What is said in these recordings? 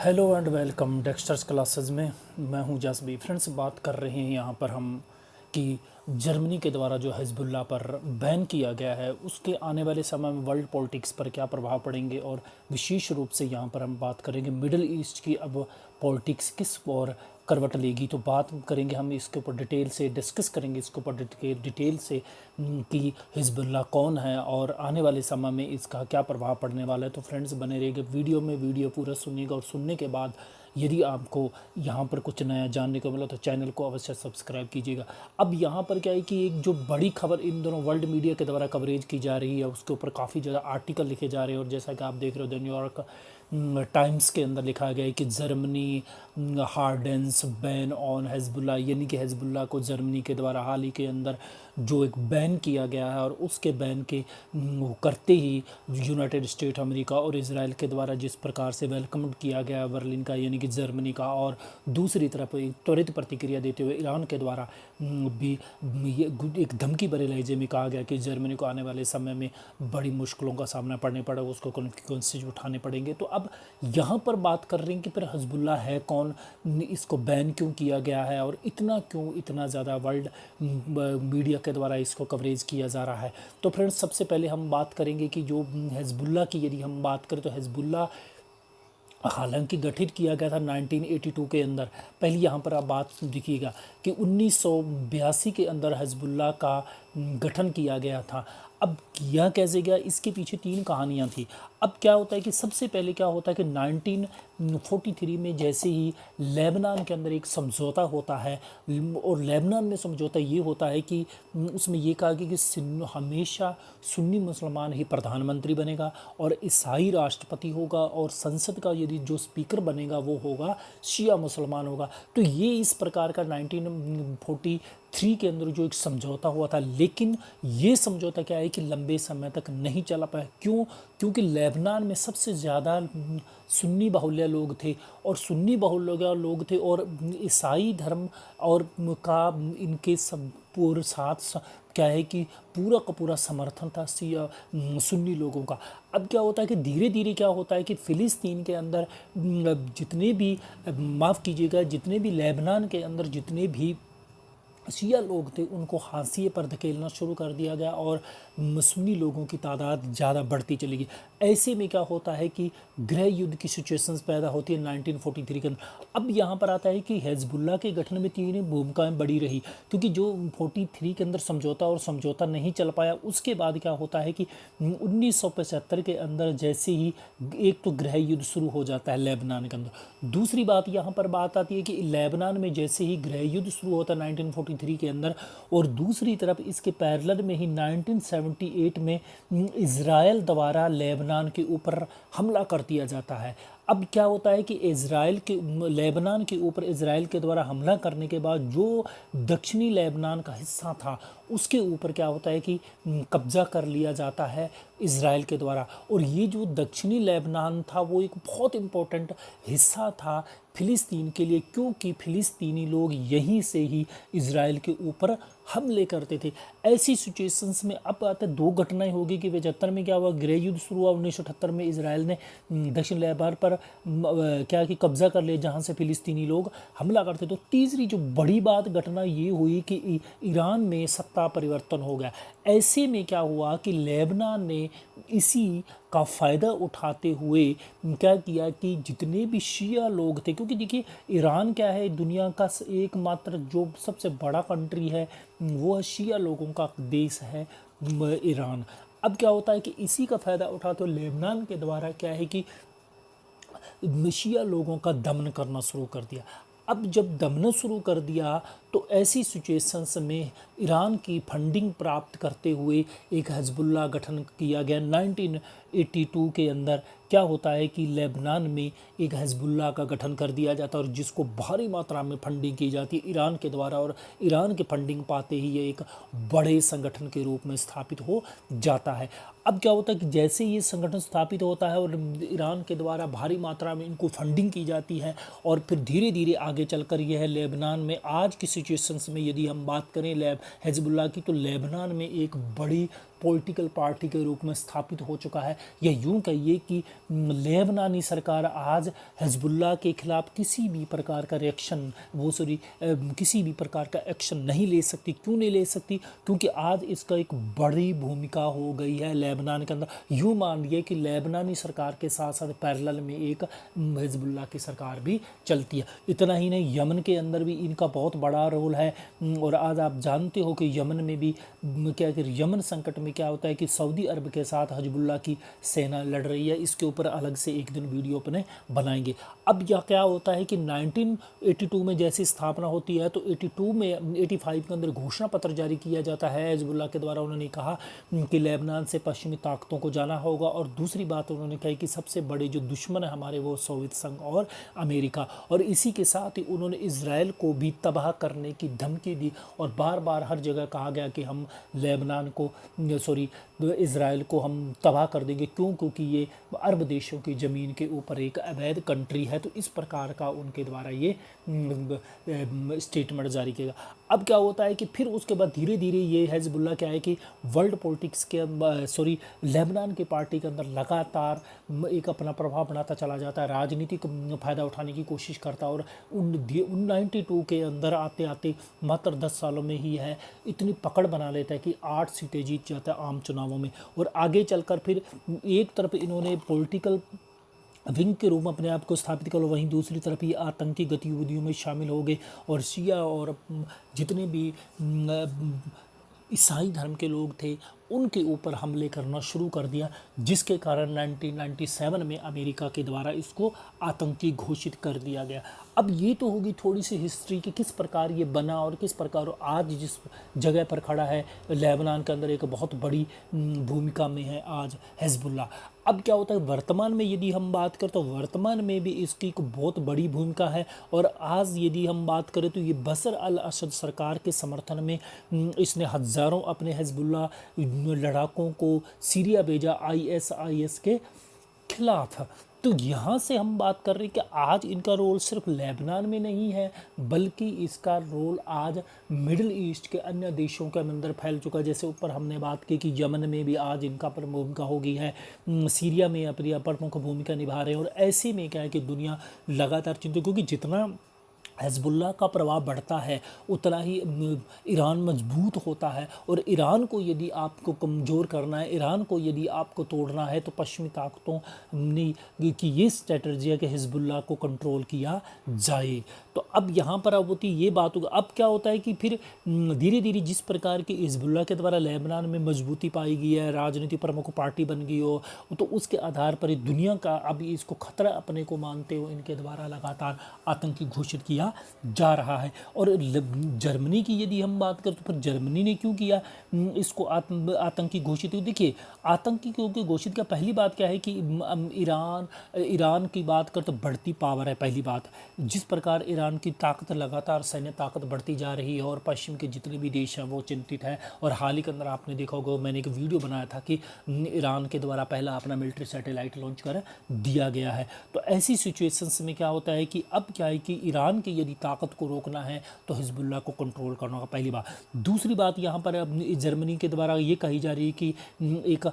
Hello and welcome Dexters classes में। मैं हूं जसबी। फ्रेंड्स, बात कर रहे हैं यहाँ पर हम कि जर्मनी के द्वारा जो हिजबुल्लाह पर बैन किया गया है उसके आने वाले समय में वर्ल्ड पॉलिटिक्स पर क्या प्रभाव पड़ेंगे, और विशेष रूप से यहाँ पर हम बात करेंगे मिडिल ईस्ट की अब पॉलिटिक्स किस और करवट लेगी। तो बात करेंगे हम इसके ऊपर डिटेल से, डिस्कस करेंगे इसके ऊपर डिटेल से कि हिजबुल्लाह कौन है और आने वाले समय में इसका क्या प्रभाव पड़ने वाला है। तो फ्रेंड्स, बने रहिएगा वीडियो पूरा सुनिएगा, और सुनने के बाद यदि आपको यहाँ पर कुछ नया जानने को मिला तो चैनल को अवश्य सब्सक्राइब कीजिएगा। अब यहाँ पर क्या है कि एक जो बड़ी खबर इन दोनों वर्ल्ड मीडिया के द्वारा कवरेज की जा रही है उसके ऊपर काफ़ी ज़्यादा आर्टिकल लिखे जा रहे हैं, और जैसा कि आप देख रहे हो द न्यूयॉर्क टाइम्स के अंदर लिखा गया है कि जर्मनी हार्डेंस बैन ऑन हिजबुल्लाह, यानी कि हिजबुल्लाह को जर्मनी के द्वारा हाल ही के अंदर जो एक बैन किया गया है, और उसके बैन के करते ही यूनाइटेड स्टेट अमेरिका और इसराइल के द्वारा जिस प्रकार से वेलकम किया गया बर्लिन का यानी कि जर्मनी का, और दूसरी तरफ एक त्वरित प्रतिक्रिया देते हुए ईरान के द्वारा भी ये एक धमकी भरे लहजे में कहा गया कि जर्मनी को आने वाले समय में बड़ी मुश्किलों का सामना पड़ने पड़ेगा, उसको कॉन्सिक्वेंसेज उठाने पड़ेंगे। तो अब यहाँ पर बात कर रहे हैं कि फिर हिजबुल्लाह है कौन, इसको बैन क्यों किया गया है, और इतना ज़्यादा वर्ल्ड मीडिया के द्वारा इसको कवरेज किया जा रहा है। तो फ्रेंड्स, सबसे पहले हम बात करेंगे कि जो हिजबुल्लाह की यदि हम बात करें तो हिजबुल्लाह हालांकि गठित किया गया था 1982 के अंदर। पहले यहाँ पर आप बात देखिएगा कि 1982 के अंदर हिजबुल्लाह का गठन किया गया था। अब किया कैसे गया, इसके पीछे तीन कहानियाँ थी। अब क्या होता है कि सबसे पहले क्या होता है कि 1943 में जैसे ही लेबनान के अंदर एक समझौता होता है, और लेबनान में समझौता ये होता है कि उसमें ये कहा गया कि हमेशा सुन्नी मुसलमान ही प्रधानमंत्री बनेगा और ईसाई राष्ट्रपति होगा, और संसद का यदि जो स्पीकर बनेगा वो होगा शिया मुसलमान होगा। तो ये इस प्रकार का 1943 के अंदर जो एक समझौता हुआ था, लेकिन ये समझौता क्या है कि लंबे समय तक नहीं चला पाया। क्यों? क्योंकि लेबनान में सबसे ज़्यादा सुन्नी बाहुल्य लोग थे, और सुन्नी बाहुल्य लोग थे, और ईसाई धर्म और का इनके सब पूरे साथ क्या है कि पूरा का पूरा समर्थन था सुन्नी लोगों का। अब क्या होता है कि धीरे धीरे क्या होता है कि फ़िलिस्तीन के अंदर जितने भी माफ़ कीजिएगा जितने भी लेबनान के अंदर जितने भी शिया लोग थे उनको हाशिए पर धकेलना शुरू कर दिया गया, और सुन्नी लोगों की तादाद ज़्यादा बढ़ती चली गई। ऐसे में क्या होता है कि गृह युद्ध की सिचुएशंस पैदा होती है 1943 के अंदर। अब यहाँ पर आता है कि हिजबुल्लाह के गठन में तीन भूमिकाएं बड़ी रही, क्योंकि जो 43 के अंदर समझौता नहीं चल पाया, उसके बाद क्या होता है कि 1975 के अंदर जैसे ही एक तो गृह युद्ध शुरू हो जाता है लेबनान के अंदर। दूसरी बात यहाँ पर बात आती है कि लेबनान में जैसे ही गृह युद्ध शुरू होता है 1943 के अंदर, और दूसरी तरफ इसके पैरेलल में ही 1978 में इज़राइल द्वारा लेबनान के ऊपर हमला कर दिया जाता है। अब क्या होता है कि लेबनान के ऊपर इज़राइल के द्वारा हमला करने के बाद जो दक्षिणी लेबनान का हिस्सा था उसके ऊपर क्या होता है कि कब्ज़ा कर लिया जाता है इज़राइल के द्वारा। और ये जो दक्षिणी लेबनान था वो एक बहुत इम्पोर्टेंट हिस्सा था फ़िलिस्तीन के लिए, क्योंकि फ़िलिस्तीनी लोग यहीं से ही इज़राइल के ऊपर हमले करते थे। ऐसी सिचुएशंस में अब आते दो घटनाएं होगी कि 75 में क्या हुआ, गृह युद्ध शुरू हुआ, 1978 में इज़राइल ने दक्षिण लेबान पर क्या कि कब्ज़ा कर लिया जहां से फ़िलिस्तीनी लोग हमला करते। तो तीसरी जो बड़ी बात घटना ये हुई कि ईरान में सत्ता परिवर्तन हो गया। ऐसे में क्या हुआ कि लेबनान ने इसी का फ़ायदा उठाते हुए क्या किया कि जितने भी शिया लोग थे, क्योंकि देखिए ईरान क्या है, दुनिया का एकमात्र जो सबसे बड़ा कंट्री है वो शिया लोगों का देश है ईरान। अब क्या होता है कि इसी का फ़ायदा उठाते हुए लेबनान के द्वारा क्या है कि शिया लोगों का दमन करना शुरू कर दिया। अब जब दमन शुरू कर दिया तो ऐसी सिचुएशंस में ईरान की फंडिंग प्राप्त करते हुए एक हिजबुल्लाह गठन किया गया 1982 के अंदर। क्या होता है कि लेबनान में एक हिजबुल्लाह का गठन कर दिया जाता है, और जिसको भारी मात्रा में फंडिंग की जाती है ईरान के द्वारा, और ईरान की फंडिंग पाते ही ये एक बड़े संगठन के रूप में स्थापित हो जाता है। अब क्या होता है कि जैसे ये संगठन स्थापित होता है और ईरान के द्वारा भारी मात्रा में इनको फंडिंग की जाती है, और फिर धीरे धीरे आगे चलकर यह लेबनान में आज की सिचुएशंस में यदि हम बात करें हिजबुल्लाह की, तो लेबनान में एक बड़ी पॉलिटिकल पार्टी के रूप में स्थापित हो चुका है। या यूं कहिए कि लेबनानी सरकार आज हिजबुल्लाह के खिलाफ किसी भी प्रकार का रिएक्शन किसी भी प्रकार का एक्शन नहीं ले सकती। क्यों नहीं ले सकती? क्योंकि आज इसका एक बड़ी भूमिका हो गई है लेबनान के अंदर। यूँ मान लिए कि लेबनानी सरकार के साथ साथ पैरेलल में एक हिजबुल्लाह की सरकार भी चलती है। इतना ही नहीं, यमन के अंदर भी इनका बहुत बड़ा रोल है। और आज आप जानते हो कि यमन में भी क्या कि यमन संकट में क्या होता है कि सऊदी अरब के साथ हिजबुल्लाह की सेना लड़ रही है। इसके ऊपर अलग से एक दिन वीडियो अपने बनाएंगे। अब यह क्या होता है कि 1982 में जैसी स्थापना होती है तो 85 के अंदर घोषणा पत्र जारी किया जाता है हिजबुल्लाह के द्वारा। उन्होंने कहा कि लेबनान से पश्चिमी ताकतों को जाना होगा। और दूसरी बात उन्होंने कही कि सबसे बड़े जो दुश्मन है हमारे वो सोवियत संघ और अमेरिका। और इसी के साथ ही उन्होंने इजराइल को भी तबाह करने की धमकी दी। और बार बार हर जगह कहा गया कि हम इजराइल को हम तबाह कर देंगे। क्यों? क्योंकि ये अरब देशों की ज़मीन के ऊपर एक अवैध कंट्री है। तो इस प्रकार का उनके द्वारा ये स्टेटमेंट जारी किया। अब क्या होता है कि फिर उसके बाद धीरे धीरे ये हिजबुल्लाह क्या है कि वर्ल्ड पॉलिटिक्स के लेबनान की पार्टी के अंदर लगातार एक अपना प्रभाव बनाता चला जाता है, राजनीतिक फ़ायदा उठाने की कोशिश करता है। और 92 के अंदर आते आते मात्र 10 सालों में ही है इतनी पकड़ बना लेता है कि 8 सीटें जीत जाता है आम चुनावों में। और आगे चलकर फिर एक तरफ इन्होंने पॉलिटिकल विंग के रूप में अपने आप को स्थापित कर, वहीं दूसरी तरफ ये आतंकी गतिविधियों में शामिल हो गए और शिया और जितने भी ईसाई धर्म के लोग थे उनके ऊपर हमले करना शुरू कर दिया, जिसके कारण 1997 में अमेरिका के द्वारा इसको आतंकी घोषित कर दिया गया। अब ये तो होगी थोड़ी सी हिस्ट्री कि किस प्रकार ये बना और किस प्रकार आज जिस जगह पर खड़ा है लेबनान के अंदर एक बहुत बड़ी भूमिका में है आज हिजबुल्लाह। अब क्या होता है वर्तमान में यदि हम बात करें तो वर्तमान में भी इसकी एक बहुत बड़ी भूमिका है। और आज यदि हम बात करें तो ये बशर अल असद सरकार के समर्थन में इसने हज़ारों अपने हिजबुल्लाह लड़ाकों को सीरिया भेजा ISIS के खिलाफ। तो यहाँ से हम बात कर रहे हैं कि आज इनका रोल सिर्फ लेबनान में नहीं है बल्कि इसका रोल आज मिडिल ईस्ट के अन्य देशों के अंदर फैल चुका है। जैसे ऊपर हमने बात की कि यमन में भी आज इनका प्रमुख भूमिका हो गई है, सीरिया में अपनी प्रमुख भूमिका निभा रहे हैं। और ऐसे में क्या है कि दुनिया लगातार चिंतित, क्योंकि जितना हिजबुल्लाह का प्रभाव बढ़ता है उतना ही ईरान मजबूत होता है। और ईरान को यदि आपको कमज़ोर करना है, ईरान को यदि आपको तोड़ना है तो पश्चिमी ताकतों ने की ये स्ट्रेटजी है कि हिजबुल्लाह को कंट्रोल किया जाए। तो अब यहाँ पर अब होती ये बात होगी। अब क्या होता है कि फिर धीरे धीरे जिस प्रकार की हिजबुल्लाह के द्वारा लेबनान में मजबूती पाई गई है, राजनीति प्रमुख पार्टी बन गई हो, तो उसके आधार पर दुनिया का अभी इसको खतरा अपने को मानते हो इनके द्वारा लगातार आतंकी घोषित किया जा रहा है। और जर्मनी की यदि हम बात करें तो फिर जर्मनी ने क्यों किया इसको आतंकी घोषित? देखिए आतंकी क्योंकि घोषित किया, पहली बात क्या है कि ईरान की बात करें तो बढ़ती पावर है। पहली बात, जिस प्रकार ईरान की ताकत लगातार सैन्य ताकत बढ़ती जा रही है और पश्चिम के जितने भी देश हैं वो चिंतित हैं। और हाल ही के अंदर आपने देखा होगा, मैंने एक वीडियो बनाया था कि ईरान के द्वारा पहला अपना मिलिट्री सैटेलाइट लॉन्च कर दिया गया है। तो ऐसी सिचुएशंस में क्या होता है कि अब क्या है कि ईरान की यदि ताकत को रोकना है तो हिजबुल्लाह को कंट्रोल करना होगा, पहली बात। दूसरी बात यहाँ पर जर्मनी के द्वारा ये कही जा रही है कि एक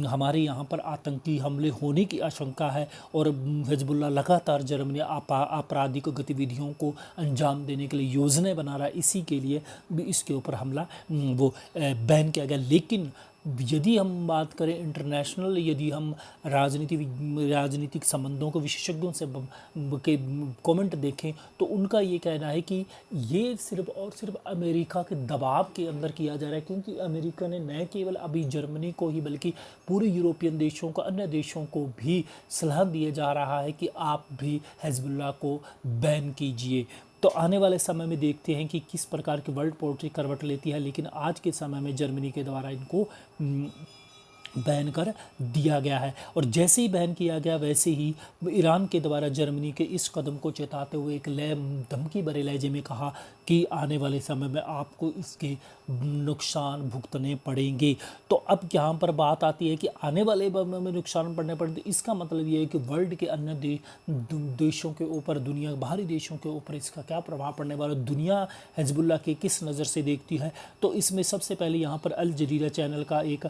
हमारे यहाँ पर आतंकी हमले होने की आशंका है और हिजबुल्लाह लगातार जर्मनी आपराधिक गतिविधियों को अंजाम देने के लिए योजनाएं बना रहा है। इसी के लिए भी इसके ऊपर हमला बैन किया गया। लेकिन यदि हम बात करें इंटरनेशनल, यदि हम राजनीतिक संबंधों को विशेषज्ञों से के कमेंट देखें तो उनका ये कहना है कि ये सिर्फ और सिर्फ अमेरिका के दबाव के अंदर किया जा रहा है, क्योंकि अमेरिका ने न केवल अभी जर्मनी को ही बल्कि पूरे यूरोपियन देशों को, अन्य देशों को भी सलाह दिया जा रहा है कि आप भी हिजबुल्लाह को बैन कीजिए। तो आने वाले समय में देखते हैं कि किस प्रकार की वर्ल्ड पॉलिटिक्स करवट लेती है। लेकिन आज के समय में जर्मनी के द्वारा इनको बैन कर दिया गया है। और जैसे ही बैन किया गया वैसे ही ईरान के द्वारा जर्मनी के इस कदम को चेताते हुए एक धमकी भरे लहजे में कहा कि आने वाले समय में आपको इसके नुकसान भुगतने पड़ेंगे। तो अब यहाँ पर बात आती है कि आने वाले में नुकसान पड़ने पड़े, तो इसका मतलब ये है कि वर्ल्ड के अन्य देशों के ऊपर, दुनिया बाहरी देशों के ऊपर इसका क्या प्रभाव पड़ने वाला, दुनिया हिजबुल्लाह के किस नज़र से देखती है। तो इसमें सबसे पहले यहाँ पर अल जजीरा चैनल का एक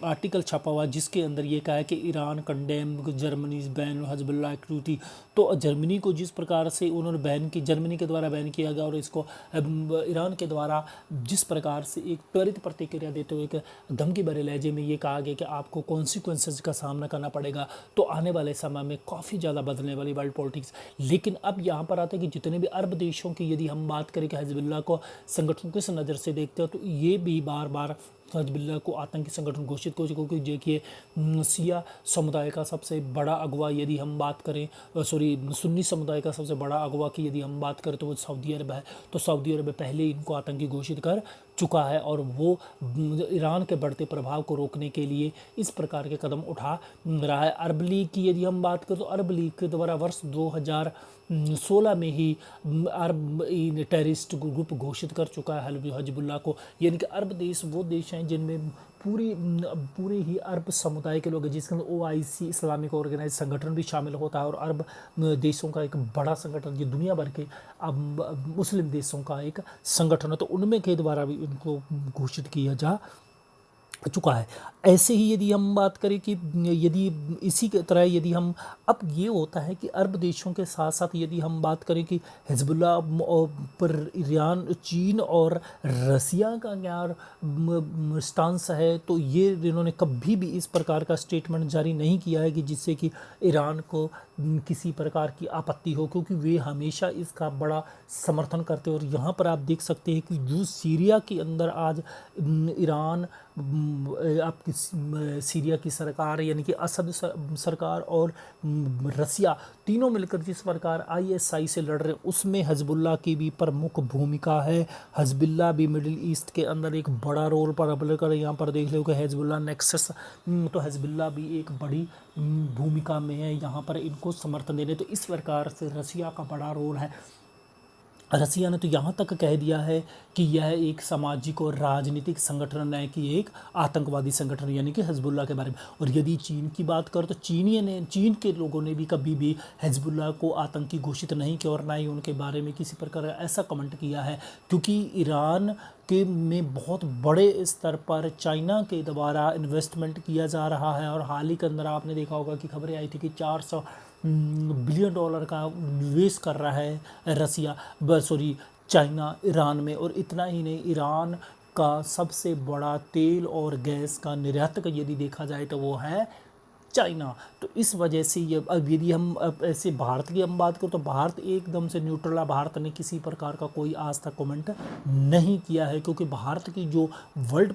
आर्टिकल छपा हुआ जिसके अंदर ये कहा है कि Iran condemn Germany ban Hezbollah activity. तो जर्मनी को जिस प्रकार से उन्होंने बैन की, जर्मनी के द्वारा बैन किया गया, और इसको ईरान के द्वारा जिस प्रकार से एक त्वरित प्रतिक्रिया देते हुए एक धमकी भरे लहजे में ये कहा गया कि आपको कॉन्सिक्वेंसेस का सामना करना पड़ेगा। तो आने वाले समय में काफ़ी ज़्यादा बदलने वाली वर्ल्ड पॉलिटिक्स। लेकिन अब यहाँ पर आता है कि जितने भी अरब देशों की यदि हम बात करें कि हिजबुल्लाह को संगठन किस नज़र से देखते हो, तो ये भी बार बार हिजबुल्लाह को आतंकी संगठन घोषित कर, क्योंकि देखिए शिया समुदाय का सबसे बड़ा अगवा यदि हम बात करें, सुन्नी समुदाय का सबसे बड़ा अगवा की यदि हम बात करें तो वो सऊदी अरब है। तो सऊदी अरब पहले इनको आतंकी घोषित कर चुका है और वो ईरान के बढ़ते प्रभाव को रोकने के लिए इस प्रकार के कदम उठा रहा है। अरब लीग की यदि हम बात करें तो अरब लीग के द्वारा वर्ष 2016 में ही अरब टेररिस्ट ग्रुप घोषित कर चुका है हिजबुल्लाह को। यानी कि अरब देश वो देश हैं जिनमें पूरे ही अरब समुदाय के लोग हैं, जिसके अंदर OIC इस्लामिक ऑर्गेनाइज संगठन भी शामिल होता है और अरब देशों का एक बड़ा संगठन, ये दुनिया भर के अब मुस्लिम देशों का एक संगठन है। तो उनमें के द्वारा भी इनको घोषित किया जा चुका है। ऐसे ही यदि हम बात करें कि यदि इसी की तरह यदि हम, अब ये होता है कि अरब देशों के साथ साथ यदि हम बात करें कि हिजबुल्लाह पर ईरान, चीन और रसिया का क्या स्टांस है, तो ये इन्होंने कभी भी इस प्रकार का स्टेटमेंट जारी नहीं किया है कि जिससे कि ईरान को किसी प्रकार की आपत्ति हो, क्योंकि वे हमेशा इसका बड़ा समर्थन करते हैं। और यहाँ पर आप देख सकते हैं कि जो सीरिया के अंदर आज ईरान, आपकी सीरिया की सरकार यानी कि असद सरकार और रसिया तीनों मिलकर जिस प्रकार ISI से लड़ रहे, उसमें हिजबुल्लाह की भी प्रमुख भूमिका है। हिजबुल्लाह भी मिडिल ईस्ट के अंदर एक बड़ा रोल प्ले कर, यहाँ पर देख लो कि हिजबुल्लाह नेक्सस, तो हिजबुल्लाह भी एक बड़ी भूमिका में है यहाँ पर इनको समर्थन देने। तो इस प्रकार से रसिया का बड़ा रोल है। रसिया ने तो यहाँ तक कह दिया है कि यह एक सामाजिक और राजनीतिक संगठन है कि एक आतंकवादी संगठन, यानी कि हिजबुल्लाह के बारे में। और यदि चीन की बात करें तो चीन के लोगों ने भी कभी भी हिजबुल्लाह को आतंकी घोषित नहीं किया और ना ही उनके बारे में किसी प्रकार ऐसा कमेंट किया है, क्योंकि ईरान के में बहुत बड़े स्तर पर चाइना के द्वारा इन्वेस्टमेंट किया जा रहा है। और हाल ही के अंदर आपने देखा होगा कि खबरें आई थी कि $400 बिलियन का निवेश कर रहा है चाइना ईरान में। और इतना ही नहीं, ईरान का सबसे बड़ा तेल और गैस का निर्यातक यदि देखा जाए तो वो है चाइना। तो इस वजह से ये, अब यदि हम ऐसे भारत की हम बात करें तो भारत एकदम से न्यूट्रल है। भारत ने किसी प्रकार का कोई आज तक कमेंट नहीं किया है, क्योंकि भारत की जो वर्ल्ड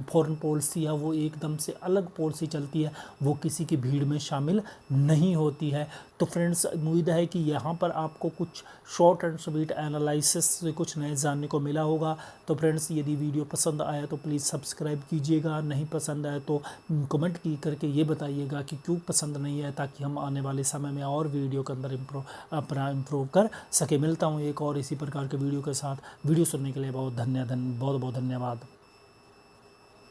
फॉरेन पॉलिसी है वो एकदम से अलग पॉलिसी चलती है, वो किसी की भीड़ में शामिल नहीं होती है। तो फ्रेंड्स, उम्मीद है कि यहाँ पर आपको कुछ शॉर्ट एंड स्वीट एनालिसिस से कुछ नए जानने को मिला होगा। तो फ्रेंड्स, यदि वीडियो पसंद आया तो प्लीज़ सब्सक्राइब कीजिएगा, नहीं पसंद आया तो कमेंट की करके ये बताइएगा कि क्यों पसंद नहीं है, ताकि हम आने वाले समय में और वीडियो के अंदर इम्प्रूव कर सके। मिलता हूँ एक और इसी प्रकार के वीडियो के साथ। वीडियो सुनने के लिए बहुत बहुत धन्यवाद।